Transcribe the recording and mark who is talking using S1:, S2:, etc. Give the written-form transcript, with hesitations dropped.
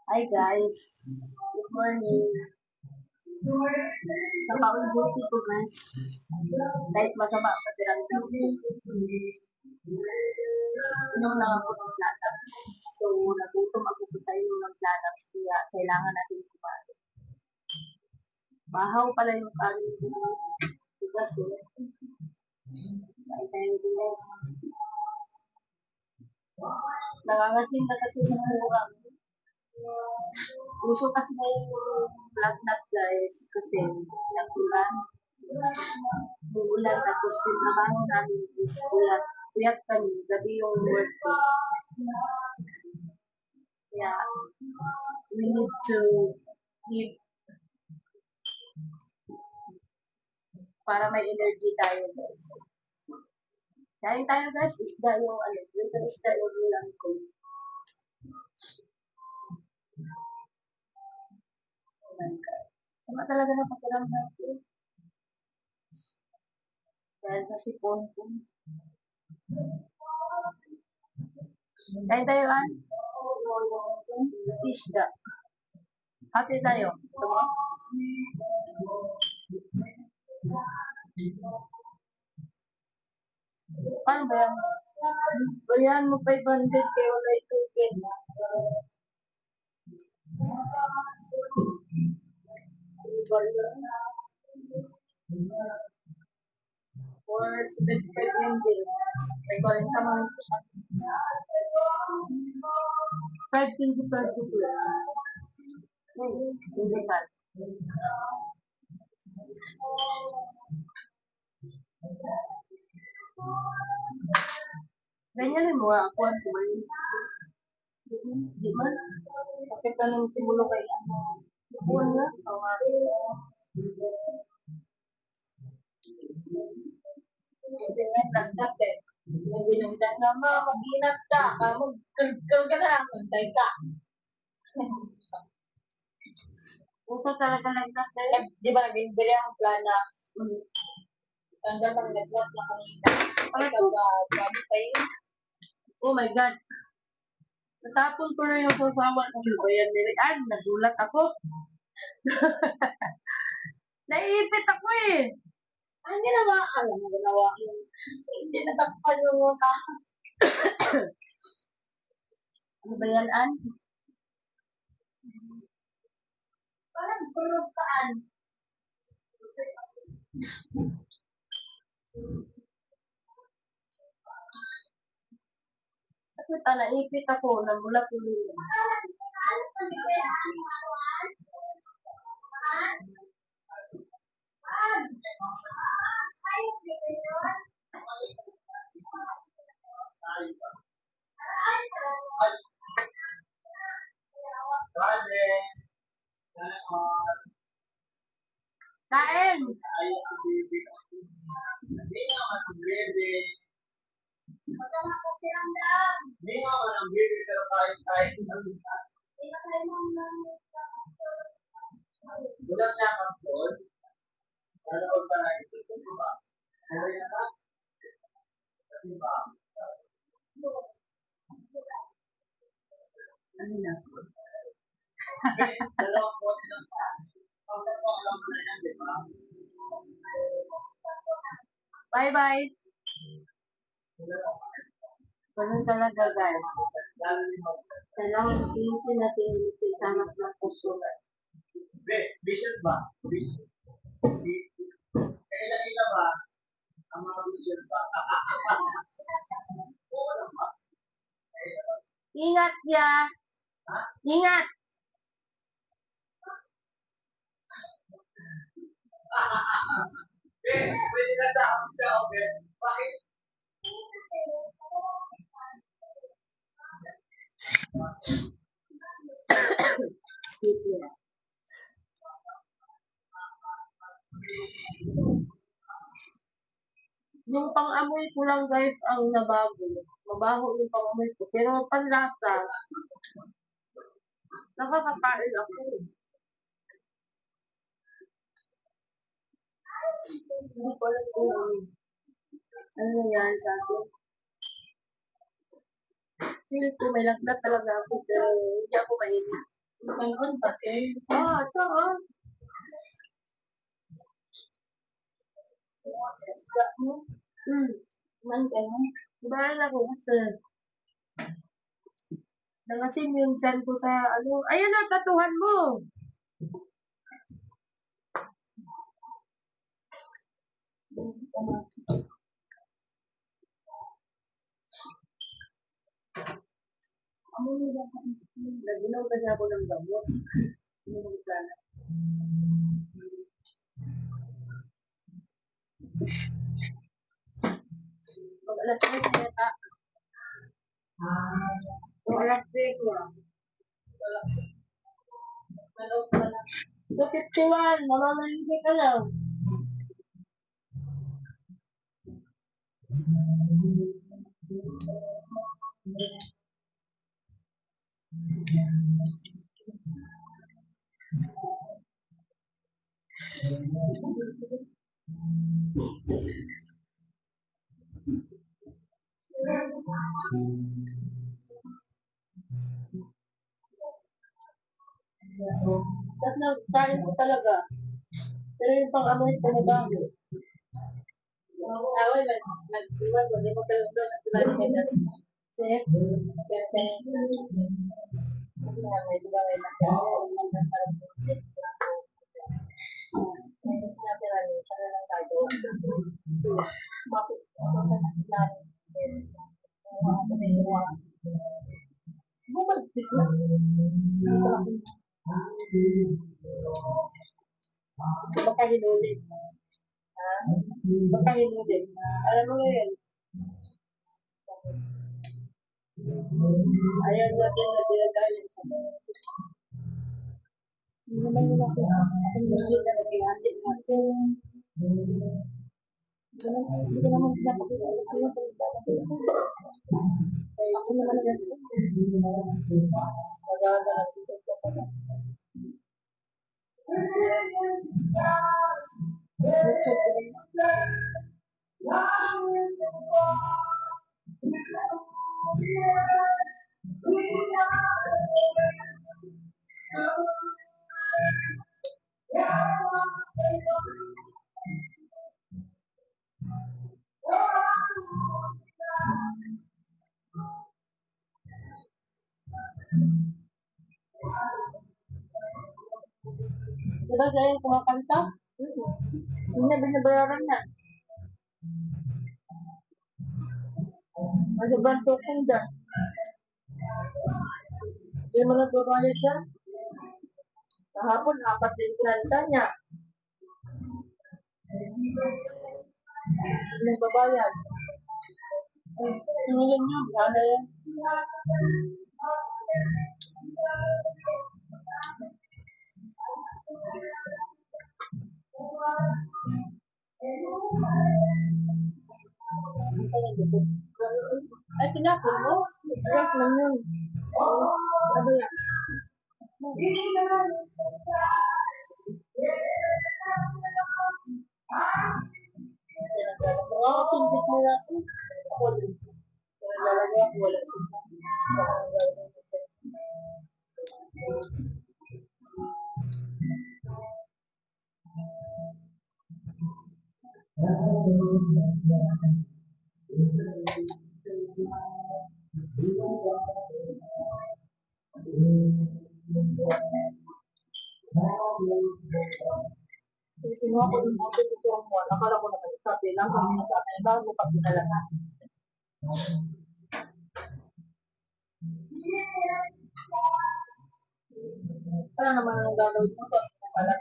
S1: Hi guys, good morning. Napaulbuti ko guys. Kahit masama ang pakiramdam ko. Inom lang ako ng Planax. So, nagutom ako po tayo ng Planax. Kaya kailangan natin kumain. Bahaw pala yung kanin ko. Bigas eh. Kain tayo guys. Nangangasin na kasi sa mura. Gusto kasi na yung vlog na guys. Kasi nag-ulan. Umulan tapos yung trabaho namin is kuyat kami. Gabi yung work ko. Kaya we need to eat para may energy tayo guys. Kain tayo guys, isda yung dito isda yung ulam ko. Sama talaga na pakiramdam ko. Dahil sa sipon ko. Kain tayo an? Isda. Hati tayo. Ito mo? Paano ba yan? Bayan mo 500 kaya wala itukin. Or 75 yung bill. May 40 naman ito siya. 5 to 32. Hindi ba? Ganyan mo ako ang kumain. Di ba? Bakit anong simulo kay ano? Buwan na? Kasi nga nagdat eh. Nagdinamdan na mag-inat ka. Mag-girl ka na lang. Magday ka. Uso talaga nagdat eh. Di ba nag-bili ang Planax? Tanggal ang nagdat na kanina. Oh my God. Natapon ko na yung sasawa ng bayan ni Rian. Nagulat ako. Naiipit ako eh. Ang ginawa ka lang. Ginawa ko. Hindi natakpan yung mga. Ano ba yan, An? Parang burukaan. Sakit, naipit ako. Nagulat ko yun. Kain! Bulan na ako doon. Ano ba na ito? Ba? Ano yan ba? Diba? Ano na? Dalawang bote lang sa alam mo na yan, di ba? Bye-bye. Ganun talaga guys. Kailangan isin natin yung sanap ng puso. Vision ba? Vision. Kailan ba? Ang mga vision ba? Ingat ya. Ingat. Pwede na taong siya, okay? Bakit? Excuse me. Yung pang-amoy ko lang guys ang nabago. Mabaho yung pang-amoy ko. Pero panlasa, nakakakain ako. Hindi ko alam kung ano nangyari sa akin. Feel ko may lagnat talaga ako pero hindi ako mainit. Ano pati? Ito oh. Man ganun. Bahala ko kasi. Nangasim yung chan ko sa ano. Ayan na, tatuhan mo. Nag-inom kasi ako ng gamot. Inom sana. Pag alas 3 na yata. Alas 3 na. Maloot pa lang. 251, mamamalingki ka lang. Tapos nagkain ko talaga. Pero yung pang-amoy talaga ako. Ako, nag-iwas ko. Hindi mo kayo doon. At tulad niya dati. Sige. Kaya may diba may nakasarap ko. Natin ano, siya na lang tayo. Bakit ako na nakilan? Ako na inuwa. Bukod dito. Baka hinulit. Baka hinulit. Alam mo yun. Ayaw natin na dinagalit sa mga. Hindi naman nila ako. Ang gusto na nag-ihatin natin. Hindi ko naman pinapakita. Ako naman nag-ihatin. Nag-aagalan dito sa pala. Diba dahil kumakanta? Hindi na binabayaran na. Sobrang tukong dyan. Hindi mo nagbabayad siya. Kahapon, 4 din kinanta niya. Hindi nagbabayad. Ano yan yun? Ano yan? Ay, tinapon mo? Yes, man yun. Ano yan? Mga simsik mo na. Ako din. Naglalagay ako, wala simsik. Kinuha ko yung bote ko yung mo. Nakala ko naman sabi lang kung sa akin ba may pagdalaman. Ano naman ang gagawin mo to? Masalat.